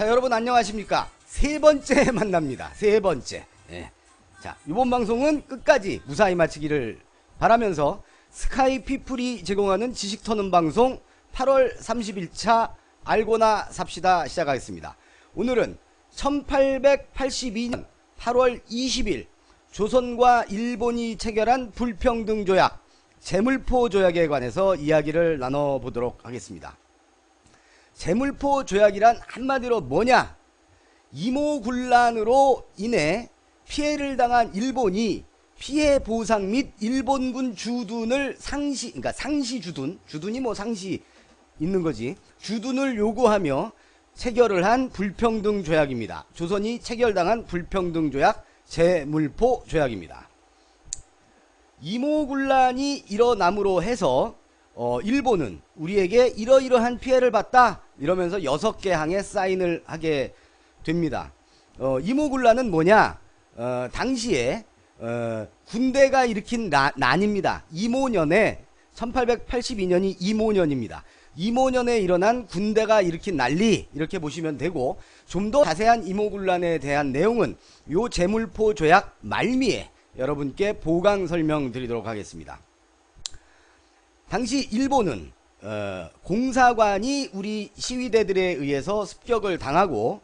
자, 여러분 안녕하십니까? 세 번째 만납니다. 세 번째. 예. 자, 이번 방송은 끝까지 무사히 마치기를 바라면서 스카이피플이 제공하는 지식 터는 방송 8월 30일차 알고나 삽시다 시작하겠습니다. 오늘은 1882년 8월 20일 조선과 일본이 체결한 불평등 조약, 제물포 조약에 관해서 이야기를 나눠보도록 하겠습니다. 제물포 조약이란 한마디로 뭐냐? 이모군란으로 인해 피해를 당한 일본이 피해 보상 및 일본군 주둔을 그러니까 상시 주둔이 뭐 상시 있는 거지. 주둔을 요구하며 체결을 한 불평등 조약입니다. 조선이 체결당한 불평등 조약, 제물포 조약입니다. 이모군란이 일어남으로 해서 일본은 우리에게 이러이러한 피해를 봤다 이러면서 6개 항에 사인을 하게 됩니다. 이모군란은 뭐냐? 당시에 군대가 일으킨 난입니다. 이모년에 1882년이 이모년입니다. 이모년에 일어난 군대가 일으킨 난리 이렇게 보시면 되고, 좀 더 자세한 이모군란에 대한 내용은 요 제물포 조약 말미에 여러분께 보강 설명드리도록 하겠습니다. 당시 일본은 공사관이 우리 시위대들에 의해서 습격을 당하고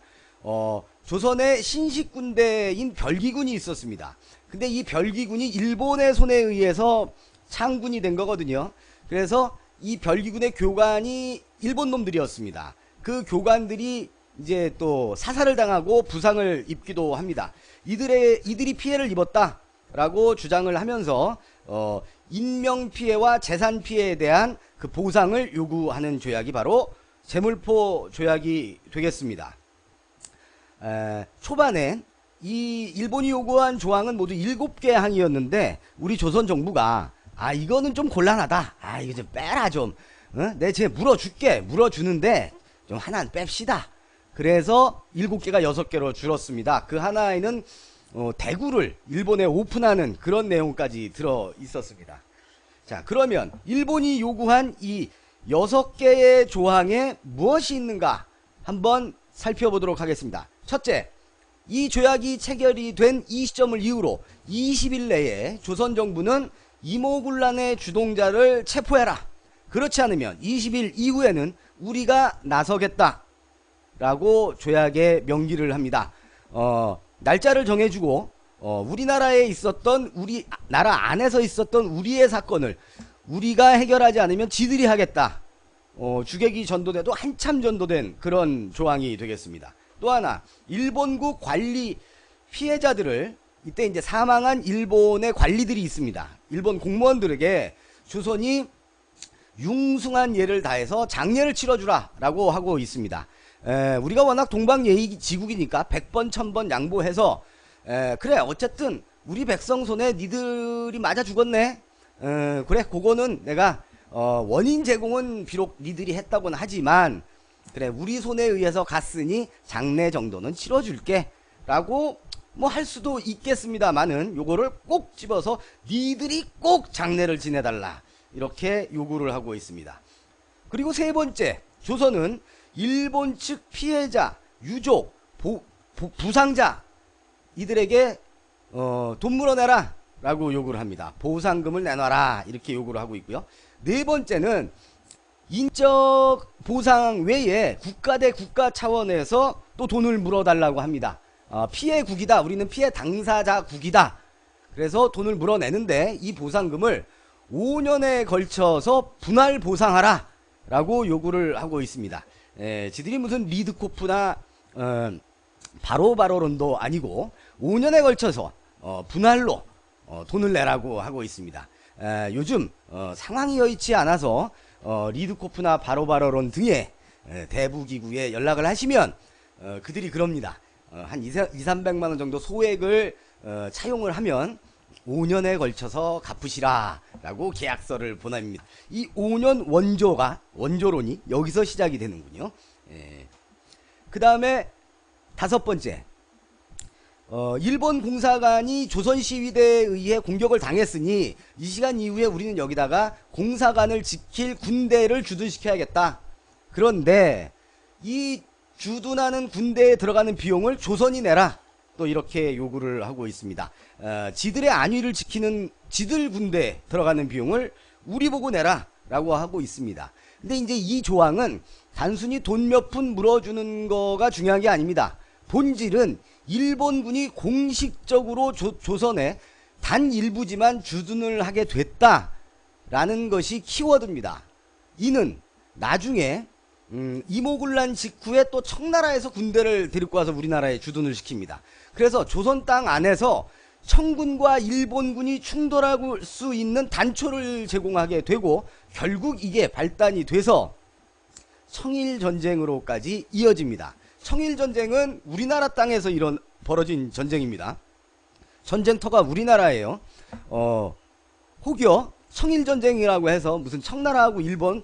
조선의 신식군대인 별기군이 있었습니다. 근데 이 별기군이 일본의 손에 의해서 창군이 된 거거든요. 그래서 이 별기군의 교관이 일본 놈들이었습니다. 그 교관들이 이제 또 사살을 당하고 부상을 입기도 합니다. 이들이 피해를 입었다라고 주장을 하면서 인명피해와 재산피해에 대한 그 보상을 요구하는 조약이 바로 제물포 조약이 되겠습니다. 초반엔 이 일본이 요구한 조항은 모두 7개 항이었는데 우리 조선 정부가 이거는 좀 곤란하다. 이거 좀 빼라 좀. 내 쟤 물어주는데 좀 하나는 뺍시다. 그래서 7개가 6개로 줄었습니다. 그 하나에는 대구를 일본에 오픈하는 그런 내용까지 들어 있었습니다. 자, 그러면 일본이 요구한 이 6개의 조항에 무엇이 있는가 한번 살펴보도록 하겠습니다. 첫째, 이 조약이 체결이 된 이 시점을 이유로 20일 내에 조선 정부는 이모군란의 주동자를 체포해라. 그렇지 않으면 20일 이후에는 우리가 나서겠다 라고 조약에 명기를 합니다. 날짜를 정해주고 우리나라에 있었던, 우리 나라 안에서 있었던 우리의 사건을 우리가 해결하지 않으면 지들이 하겠다. 주객이 전도돼도 한참 전도된 그런 조항이 되겠습니다. 또 하나, 일본국 관리 피해자들을, 이때 이제 사망한 일본의 관리들이 있습니다. 일본 공무원들에게 조선이 융숭한 예를 다해서 장례를 치러주라 라고 하고 있습니다. 우리가 워낙 동방예의지국이니까 100번 1000번 양보해서 그래 어쨌든 우리 백성 손에 니들이 맞아 죽었네. 그래 그거는 내가 원인 제공은 비록 니들이 했다고는 하지만 그래 우리 손에 의해서 갔으니 장례 정도는 치러줄게 라고 뭐 할 수도 있겠습니다만은 요거를 꼭 집어서 니들이 꼭 장례를 지내달라 이렇게 요구를 하고 있습니다. 그리고 세 번째, 조선은 일본 측 피해자, 유족, 부상자 이들에게 돈 물어내라 라고 요구를 합니다. 보상금을 내놔라 이렇게 요구를 하고 있고요. 네 번째는 인적 보상 외에 국가 대 국가 차원에서 또 돈을 물어달라고 합니다. 피해국이다, 우리는 피해 당사자국이다. 그래서 돈을 물어내는데 이 보상금을 5년에 걸쳐서 분할 보상하라 라고 요구를 하고 있습니다. 지들이 무슨 리드코프나 바로바로론도 아니고 5년에 걸쳐서 분할로 돈을 내라고 하고 있습니다. 요즘 상황이 여의치 않아서 리드코프나 바로바로론 등의 대부기구에 연락을 하시면 그들이 그럽니다. 한 200~300만원 정도 소액을 차용을 하면 5년에 걸쳐서 갚으시라 라고 계약서를 보냅니다. 이 5년 원조론이 여기서 시작이 되는군요. 그 다음에 5번째, 일본 공사관이 조선 시위대에 의해 공격을 당했으니 이 시간 이후에 우리는 여기다가 공사관을 지킬 군대를 주둔시켜야겠다. 그런데 이 주둔하는 군대에 들어가는 비용을 조선이 내라. 또 이렇게 요구를 하고 있습니다. 지들의 안위를 지키는 지들 군대에 들어가는 비용을 우리 보고 내라 라고 하고 있습니다. 근데 이제 이 조항은 단순히 돈 몇 푼 물어주는 거가 중요한 게 아닙니다. 본질은 일본군이 공식적으로 조선에 단 일부지만 주둔을 하게 됐다라는 것이 키워드입니다. 이는 나중에 이모군란 직후에 또 청나라에서 군대를 데리고 와서 우리나라에 주둔을 시킵니다. 그래서 조선 땅 안에서 청군과 일본군이 충돌할 수 있는 단초를 제공하게 되고 결국 이게 발단이 돼서 청일전쟁으로까지 이어집니다. 청일전쟁은 우리나라 땅에서 벌어진 전쟁입니다. 전쟁터가 우리나라예요. 혹여 청일전쟁이라고 해서 무슨 청나라하고 일본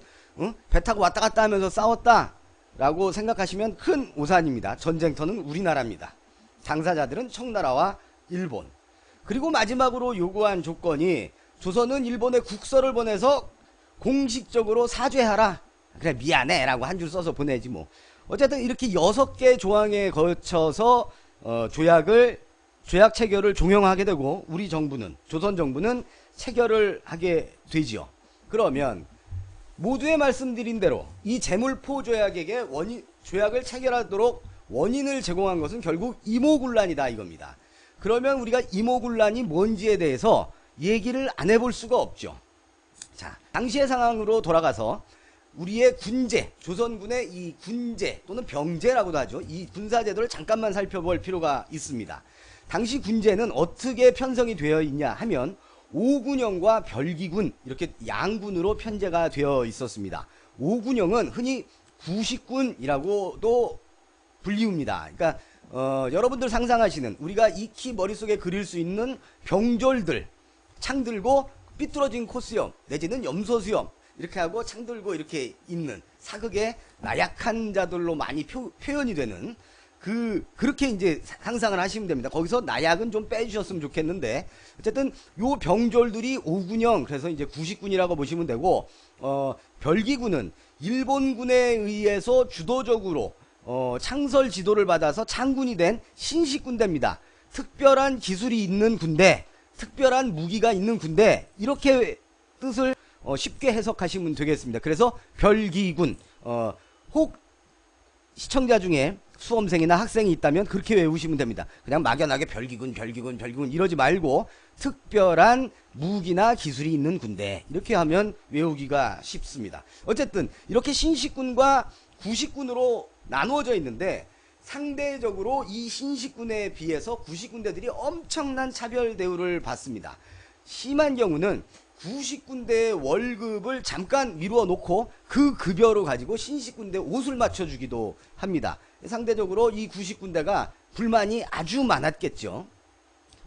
배 타고 왔다 갔다 하면서 싸웠다 라고 생각하시면 큰 오산입니다. 전쟁터는 우리나라입니다. 당사자들은 청나라와 일본. 그리고 마지막으로 요구한 조건이 조선은 일본에 국서를 보내서 공식적으로 사죄하라. 그래 미안해 라고 한 줄 써서 보내지 뭐. 어쨌든 이렇게 6개 조항에 거쳐서 조약 체결을 종용하게 되고 우리 정부는 조선 정부는 체결을 하게 되지요. 그러면 모두의 말씀드린 대로 이 제물포 조약에게 조약을 체결하도록 원인을 제공한 것은 결국 이모군란이다 이겁니다. 그러면 우리가 이모군란이 뭔지에 대해서 얘기를 안 해볼 수가 없죠. 자, 당시의 상황으로 돌아가서 우리의 군제, 조선군의 이 군제 또는 병제라고도 하죠. 이 군사제도를 잠깐만 살펴볼 필요가 있습니다. 당시 군제는 어떻게 편성이 되어 있냐 하면 오군영과 별기군 이렇게 양군으로 편제가 되어 있었습니다. 오군영은 흔히 구식군이라고도 불리웁니다. 그러니까 여러분들 상상하시는 우리가 익히 머릿속에 그릴 수 있는 병졸들 창 들고 삐뚤어진 코수염 내지는 염소수염 이렇게 하고 창 들고 이렇게 있는 사극의 나약한 자들로 많이 표현이 되는 그렇게 이제 상상을 하시면 됩니다. 거기서 나약은 좀 빼주셨으면 좋겠는데 어쨌든 요 병졸들이 오군영 그래서 이제 구식군이라고 보시면 되고 별기군은 일본군에 의해서 주도적으로 창설 지도를 받아서 창군이 된 신식군대입니다. 특별한 기술이 있는 군대, 특별한 무기가 있는 군대 이렇게 뜻을 쉽게 해석하시면 되겠습니다. 그래서 별기군 혹 시청자 중에 수험생이나 학생이 있다면 그렇게 외우시면 됩니다. 그냥 막연하게 별기군 이러지 말고 특별한 무기나 기술이 있는 군대 이렇게 하면 외우기가 쉽습니다. 어쨌든 이렇게 신식군과 구식군으로 나누어져 있는데 상대적으로 이 신식군에 비해서 구식군대들이 엄청난 차별 대우를 받습니다. 심한 경우는 구식군대의 월급을 잠깐 미루어 놓고 그 급여로 가지고 신식군대 옷을 맞춰주기도 합니다. 상대적으로 이 구식군대가 불만이 아주 많았겠죠.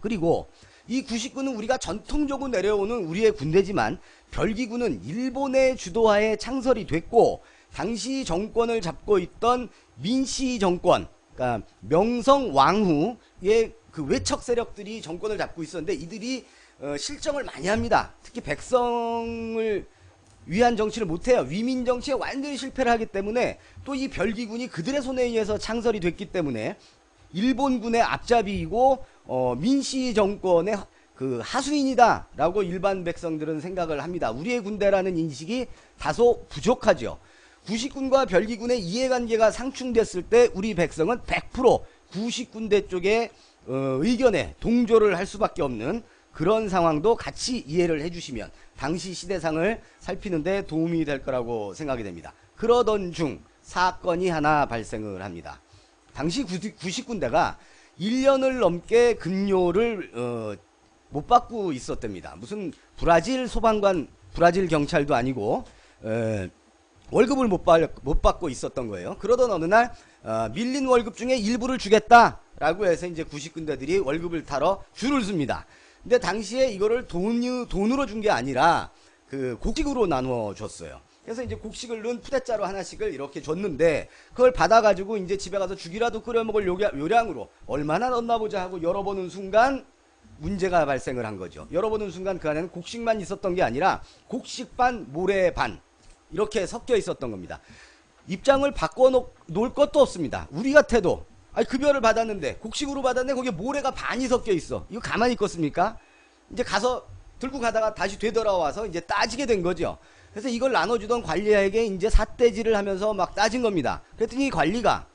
그리고 이 구식군은 우리가 전통적으로 내려오는 우리의 군대지만 별기군은 일본의 주도하에 창설이 됐고 당시 정권을 잡고 있던 민씨 정권 그러니까 명성 왕후의 그 외척 세력들이 정권을 잡고 있었는데 이들이 실정을 많이 합니다. 특히 백성을 위한 정치를 못해요. 위민 정치에 완전히 실패를 하기 때문에 또 이 별기군이 그들의 손에 의해서 창설이 됐기 때문에 일본군의 앞잡이이고 민씨 정권의 그 하수인이다 라고 일반 백성들은 생각을 합니다. 우리의 군대라는 인식이 다소 부족하죠. 구식군과 별기군의 이해관계가 상충됐을 때 우리 백성은 100% 구식군대 쪽의 의견에 동조를 할 수밖에 없는 그런 상황도 같이 이해를 해주시면 당시 시대상을 살피는데 도움이 될 거라고 생각이 됩니다. 그러던 중 사건이 하나 발생을 합니다. 당시 구식군대가 1년을 넘게 급료를 못 받고 있었답니다. 무슨 브라질 소방관, 브라질 경찰도 아니고 월급을 못 받고 있었던 거예요. 그러던 어느 날 밀린 월급 중에 일부를 주겠다라고 해서 이제 구식군대들이 월급을 타러 줄을 섭니다. 근데 당시에 이거를 돈으로 준 게 아니라 그 곡식으로 나누어 줬어요. 그래서 이제 곡식을 넣은 푸대자루 하나씩을 이렇게 줬는데 그걸 받아가지고 이제 집에 가서 죽이라도 끓여 먹을 요량으로 얼마나 넣나 보자 하고 열어보는 순간 문제가 발생을 한 거죠. 열어보는 순간 그 안에는 곡식만 있었던 게 아니라 곡식 반 모래 반 이렇게 섞여 있었던 겁니다. 입장을 바꿔 놓을 것도 없습니다. 우리 같아도 아니 급여를 받았는데 곡식으로 받았는데 거기에 모래가 반이 섞여 있어. 이거 가만히 있겠습니까? 이제 가서 들고 가다가 다시 되돌아와서 이제 따지게 된 거죠. 그래서 이걸 나눠주던 관리자에게 이제 삿대질을 하면서 막 따진 겁니다. 그랬더니 관리가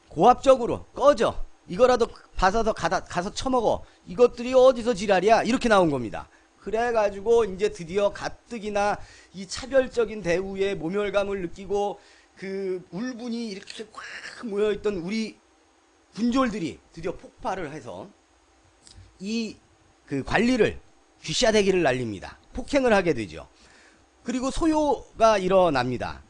고압적으로 꺼져, 이거라도 받아서 가서 처먹어, 이것들이 어디서 지랄이야, 이렇게 나온 겁니다. 그래가지고 이제 드디어 가뜩이나 이 차별적인 대우에 모멸감을 느끼고 그 울분이 이렇게 꽉 모여있던 우리 군졸들이 드디어 폭발을 해서 이 그 관리를 귀싸대기를 날립니다. 폭행을 하게 되죠. 그리고 소요가 일어납니다.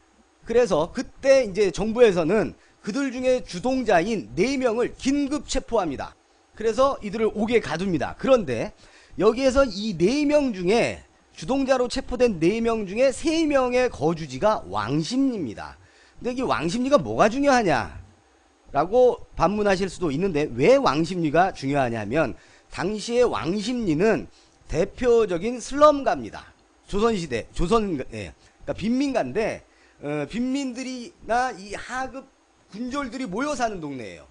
그래서 그때 이제 정부에서는 그들 중에 주동자인 4명을 긴급 체포합니다. 그래서 이들을 옥에 가둡니다. 그런데 여기에서 이 4명 중에 주동자로 체포된 4명 중에 3명의 거주지가 왕십리입니다. 근데 이 왕십리가 뭐가 중요하냐 라고 반문하실 수도 있는데, 왜 왕십리가 중요하냐면 당시에 왕십리는 대표적인 슬럼가입니다. 조선시대, 그러니까 빈민가인데, 빈민들이나 이 하급 군졸들이 모여 사는 동네예요.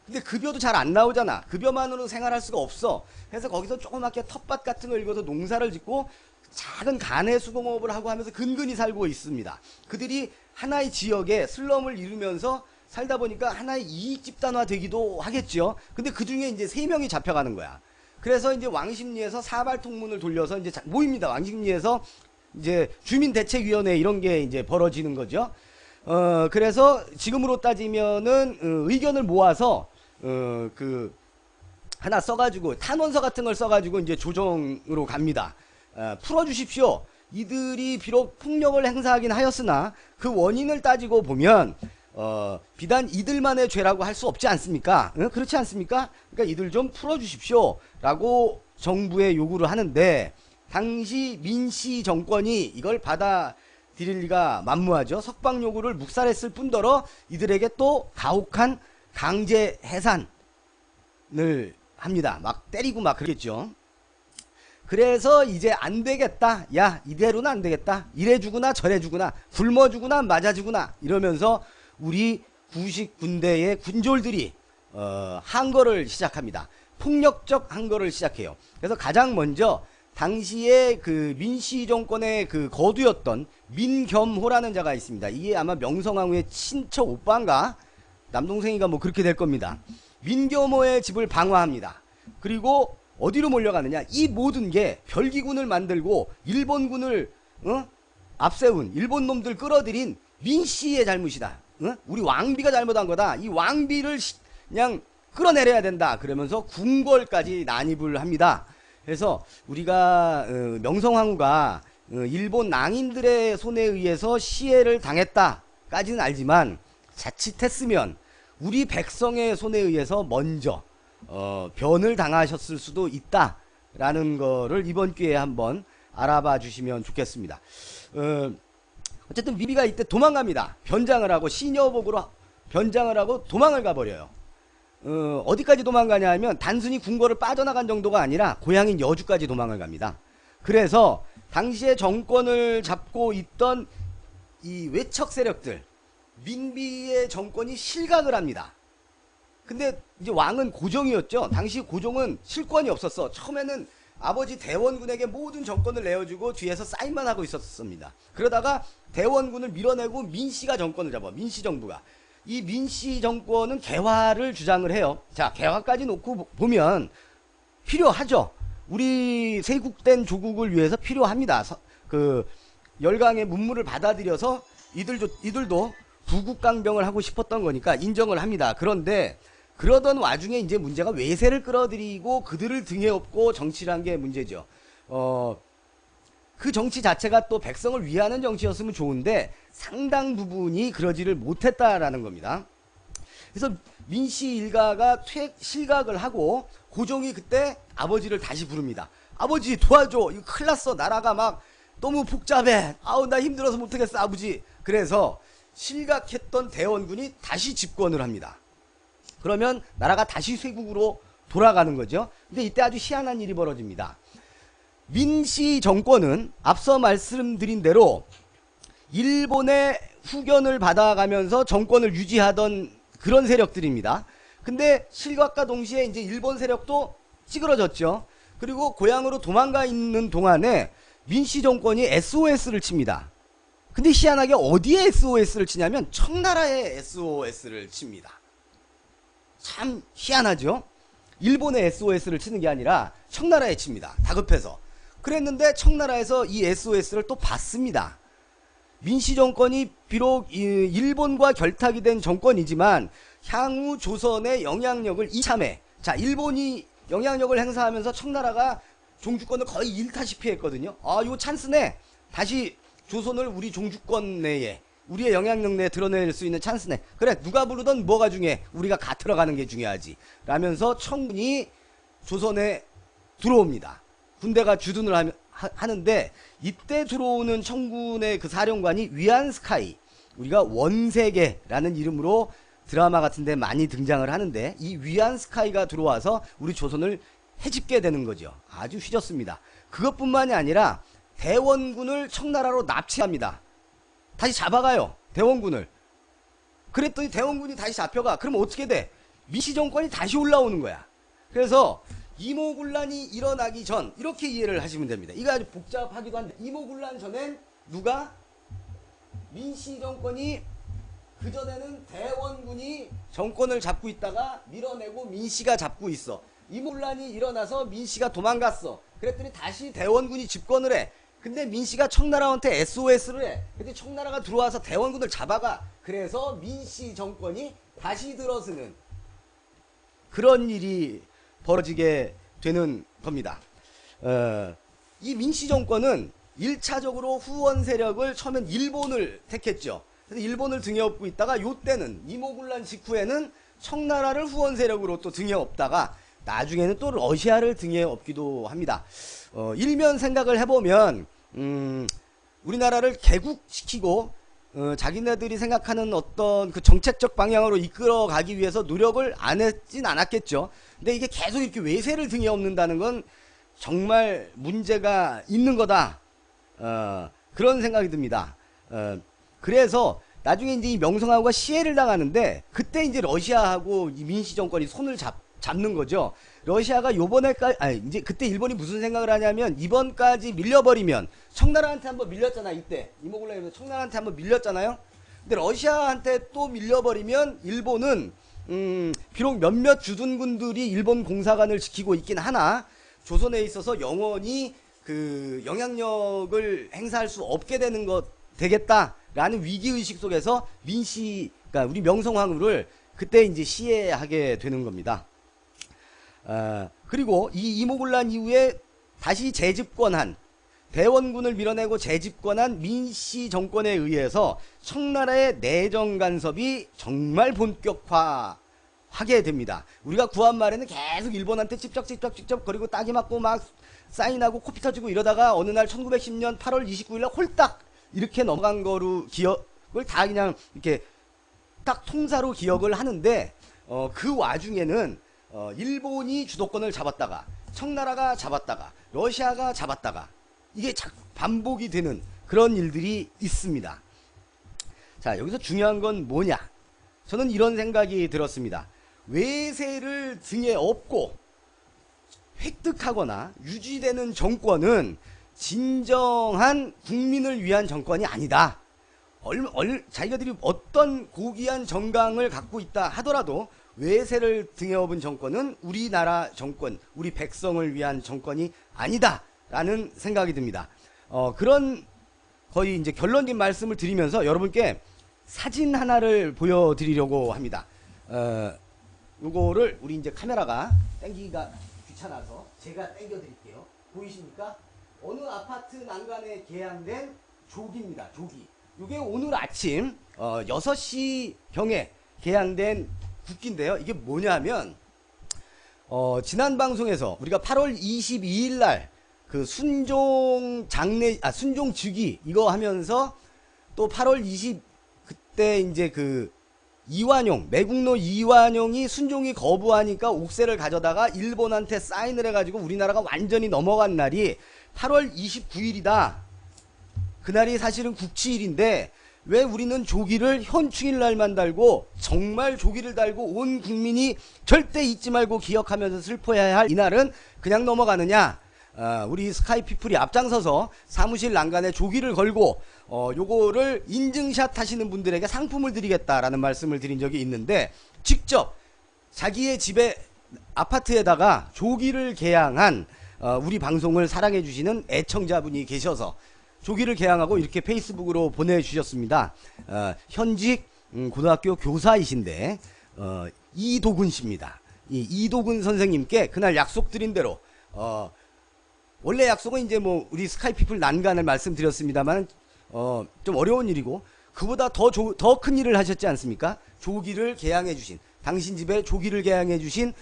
근데 급여도 잘 안 나오잖아. 급여만으로 생활할 수가 없어. 그래서 거기서 조그맣게 텃밭 같은 걸 읽어서 농사를 짓고 작은 가내 수공업을 하고 하면서 근근히 살고 있습니다. 그들이 하나의 지역에 슬럼을 이루면서 살다 보니까 하나의 이익 집단화 되기도 하겠죠. 근데 그 중에 이제 3명이 잡혀가는 거야. 그래서 이제 왕십리에서 사발통문을 돌려서 이제 모입니다. 왕십리에서 이제 주민대책위원회 이런 게 이제 벌어지는 거죠. 그래서 지금으로 따지면은 의견을 모아서 그 하나 써가지고 탄원서 같은 걸 써가지고 이제 조정으로 갑니다. 풀어주십시오. 이들이 비록 폭력을 행사하긴 하였으나 그 원인을 따지고 보면 비단 이들만의 죄라고 할 수 없지 않습니까? 그렇지 않습니까? 그러니까 이들 좀 풀어주십시오 라고 정부에 요구를 하는데, 당시 민씨 정권이 이걸 받아들일 리가 만무하죠. 석방 요구를 묵살했을 뿐더러 이들에게 또 가혹한 강제 해산을 합니다. 막 때리고 막 그랬겠죠. 그래서 이제 안 되겠다, 야 이대로는 안 되겠다, 이래 주구나 저래 주구나, 굶어 주구나 맞아 주구나 이러면서 우리 구식 군대의 군졸들이 항거를 시작합니다. 폭력적 항거를 시작해요. 그래서 가장 먼저 당시에 그 민씨 정권의 그 거두였던 민겸호라는 자가 있습니다. 이게 아마 명성황후의 친척 오빠인가 남동생이가 뭐 그렇게 될 겁니다. 민겸호의 집을 방화합니다. 그리고 어디로 몰려가느냐, 이 모든 게 별기군을 만들고 일본군을 앞세운 일본 놈들 끌어들인 민씨의 잘못이다. 우리 왕비가 잘못한 거다. 이 왕비를 그냥 끌어내려야 된다. 그러면서 궁궐까지 난입을 합니다. 그래서 우리가 명성황후가 일본 낭인들의 손에 의해서 시해를 당했다까지는 알지만, 자칫했으면 우리 백성의 손에 의해서 먼저 변을 당하셨을 수도 있다라는 거를 이번 기회에 한번 알아봐 주시면 좋겠습니다. 어쨌든 미비가 이때 도망갑니다. 변장을 하고 시녀복으로 변장을 하고 도망을 가버려요. 어디까지 도망가냐 하면 단순히 궁궐을 빠져나간 정도가 아니라 고향인 여주까지 도망을 갑니다. 그래서 당시에 정권을 잡고 있던 이 외척 세력들, 민비의 정권이 실각을 합니다. 근데 이제 왕은 고종이었죠. 당시 고종은 실권이 없었어. 처음에는 아버지 대원군에게 모든 정권을 내어주고 뒤에서 사인만 하고 있었습니다. 그러다가 대원군을 밀어내고 민씨가 정권을 잡아. 민씨 정부가. 이 민씨 정권은 개화를 주장을 해요. 자, 개화까지 놓고 보면 필요하죠. 우리 세국된 조국을 위해서 필요합니다. 그 열강의 문물을 받아들여서 이들도 부국강병을 하고 싶었던 거니까 인정을 합니다. 그런데 그러던 와중에 이제 문제가 외세를 끌어들이고 그들을 등에 업고 정치를 한 게 문제죠. 그 정치 자체가 또 백성을 위하는 정치였으면 좋은데 상당 부분이 그러지를 못했다라는 겁니다. 그래서 민씨 일가가 실각을 하고 고종이 그때 아버지를 다시 부릅니다. 아버지 도와줘. 이거 큰일 났어. 나라가 막 너무 복잡해. 아우 나 힘들어서 못하겠어 아버지. 그래서 실각했던 대원군이 다시 집권을 합니다. 그러면 나라가 다시 쇄국으로 돌아가는 거죠. 근데 이때 아주 희한한 일이 벌어집니다. 민씨 정권은 앞서 말씀드린 대로 일본의 후견을 받아가면서 정권을 유지하던 그런 세력들입니다. 근데 실각과 동시에 이제 일본 세력도 찌그러졌죠. 그리고 고향으로 도망가 있는 동안에 민씨 정권이 SOS를 칩니다. 근데 희한하게 어디에 SOS를 치냐면 청나라에 SOS를 칩니다. 참 희한하죠. 일본에 SOS를 치는 게 아니라 청나라에 칩니다. 다급해서. 그랬는데 청나라에서 이 SOS를 또 받습니다. 민씨 정권이 비록 일본과 결탁이 된 정권이지만 향후 조선의 영향력을 이참에, 자, 일본이 영향력을 행사하면서 청나라가 종주권을 거의 잃다시피 했거든요. 아, 요 찬스네. 다시 조선을 우리 종주권 내에, 우리의 영향력 내에 드러낼 수 있는 찬스네. 그래, 누가 부르던 뭐가 중요해. 우리가 가 들어가는 게 중요하지. 라면서 청군이 조선에 들어옵니다. 군대가 주둔을 하는데 이때 들어오는 청군의 그 사령관이 위안스카이, 우리가 원세계라는 이름으로 드라마 같은데 많이 등장을 하는데, 이 위안스카이가 들어와서 우리 조선을 해집게 되는 거죠. 아주 휘졌습니다. 그것뿐만이 아니라 대원군을 청나라로 납치합니다. 다시 잡아가요, 대원군을. 그랬더니 대원군이 다시 잡혀가. 그럼 어떻게 돼? 민씨 정권이 다시 올라오는 거야. 그래서 이모군란이 일어나기 전, 이렇게 이해를 하시면 됩니다. 이거 아주 복잡하기도 한데, 이모군란 전엔 누가? 민씨 정권이, 그전에는 대원군이 정권을 잡고 있다가 밀어내고 민씨가 잡고 있어. 이모군란이 일어나서 민씨가 도망갔어. 그랬더니 다시 대원군이 집권을 해. 근데 민씨가 청나라한테 SOS를 해. 근데 청나라가 들어와서 대원군을 잡아가. 그래서 민씨 정권이 다시 들어서는 그런 일이 벌어지게 되는 겁니다. 이 민씨 정권은 1차적으로 후원 세력을 처음엔 일본을 택했죠. 그래서 일본을 등에 업고 있다가 요때는 이모군란 직후에는 청나라를 후원 세력으로 또 등에 업다가 나중에는 또 러시아를 등에 업기도 합니다. 일면 생각을 해보면 우리나라를 개국시키고 자기네들이 생각하는 어떤 그 정책적 방향으로 이끌어 가기 위해서 노력을 안 했진 않았겠죠. 근데 이게 계속 이렇게 외세를 등에 업는다는 건 정말 문제가 있는 거다. 그런 생각이 듭니다. 그래서 나중에 이제 이 명성황후가 시해를 당하는데, 그때 이제 러시아하고 이 민씨 정권이 손을 잡는 거죠. 러시아가 요번에까지, 이제 그때 일본이 무슨 생각을 하냐면, 이번까지 밀려버리면, 청나라한테 한번 밀렸잖아, 이때. 이모군란이 청나라한테 한번 밀렸잖아요. 근데 러시아한테 또 밀려버리면, 일본은, 비록 몇몇 주둔군들이 일본 공사관을 지키고 있긴 하나, 조선에 있어서 영원히 그 영향력을 행사할 수 없게 되는 되겠다라는 위기의식 속에서 민씨, 그러니까 우리 명성황후를 그때 이제 시해하게 되는 겁니다. 그리고 이 이모군란 이후에 다시 재집권한, 대원군을 밀어내고 재집권한 민씨 정권에 의해서 청나라의 내정 간섭이 정말 본격화하게 됩니다. 우리가 구한 말에는 계속 일본한테 찝쩍 그리고 딱이 맞고 막 사인하고 코피 터지고 이러다가 어느 날 1910년 8월 29일날 홀딱 이렇게 넘어간 거로 기억을 다 그냥 이렇게 딱 통사로 기억을 하는데, 그 와중에는 일본이 주도권을 잡았다가 청나라가 잡았다가 러시아가 잡았다가 이게 반복이 되는 그런 일들이 있습니다. 자, 여기서 중요한 건 뭐냐? 저는 이런 생각이 들었습니다. 외세를 등에 업고 획득하거나 유지되는 정권은 진정한 국민을 위한 정권이 아니다. 자기들이 어떤 고귀한 정강을 갖고 있다 하더라도 외세를 등에 업은 정권은 우리나라 정권, 우리 백성을 위한 정권이 아니다 라는 생각이 듭니다. 그런 거의 이제 결론적인 말씀을 드리면서 여러분께 사진 하나를 보여드리려고 합니다. 요거를 우리 이제 카메라가 당기기가 귀찮아서 제가 당겨 드릴게요. 보이십니까? 어느 아파트 난간에 개양된 조기입니다. 조기. 이게 오늘 아침 6시경에 개양된 국기인데요. 이게 뭐냐면 지난 방송에서 우리가 8월 22일 날 그 순종 주기 이거 하면서 또 8월 20 그때 이제 그 이완용, 매국노 이완용이 순종이 거부하니까 옥새를 가져다가 일본한테 사인을 해가지고 우리나라가 완전히 넘어간 날이 8월 29일이다. 그날이 사실은 국치일인데 왜 우리는 조기를 현충일 날만 달고 정말 조기를 달고 온 국민이 절대 잊지 말고 기억하면서 슬퍼해야 할 이날은 그냥 넘어가느냐? 우리 스카이피플이 앞장서서 사무실 난간에 조기를 걸고 요거를 인증샷 하시는 분들에게 상품을 드리겠다라는 말씀을 드린 적이 있는데, 직접 자기의 집에 아파트에다가 조기를 개양한 우리 방송을 사랑해 주시는 애청자분이 계셔서 조기를 개양하고 이렇게 페이스북으로 보내주셨습니다. 현직 고등학교 교사이신데 이도근 씨입니다. 이 이도근 선생님께 그날 약속드린 대로 원래 약속은 이제 뭐 우리 스카이피플 난간을 말씀드렸습니다만 좀 어려운 일이고 그보다 더 큰 일을 하셨지 않습니까? 조기를 개양해 주신, 당신 집에 조기를 개양해 주신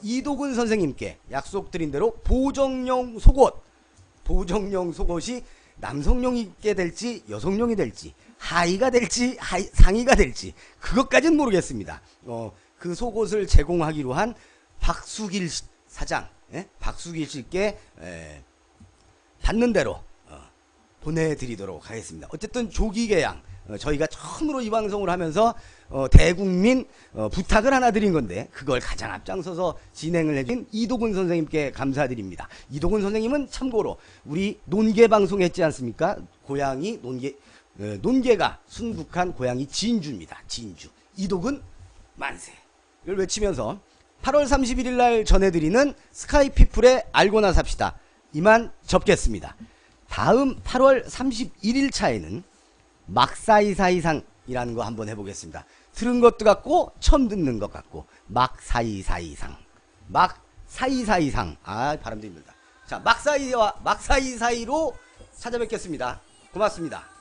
이도근 선생님께 약속드린 대로 보정용 속옷이 남성용이 있게 될지 여성용이 될지 하의가 될지 상의가 될지 그것까지는 모르겠습니다. 그 속옷을 제공하기로 한 박수길 사장, 박수길 씨께 받는 대로 보내드리도록 하겠습니다. 어쨌든 조기개양, 저희가 처음으로 이 방송을 하면서 대국민 부탁을 하나 드린 건데 그걸 가장 앞장서서 진행을 해준 이도근 선생님께 감사드립니다. 이도근 선생님은 참고로 우리 논개 방송 했지 않습니까? 고향이 논개가 순국한 고향이 진주입니다. 진주. 이도근 만세를 외치면서 8월 31일 날 전해드리는 스카이피플의 알고나 삽시다 이만 접겠습니다. 다음 8월 31일 차에는 막사이사이상이라는 거 한번 해보겠습니다. 들은 것도 같고 처음 듣는 것 같고 막사이사이상, 막사이사이상. 발음도 힘들다. 자, 막사이와 막사이사이로 찾아뵙겠습니다. 고맙습니다.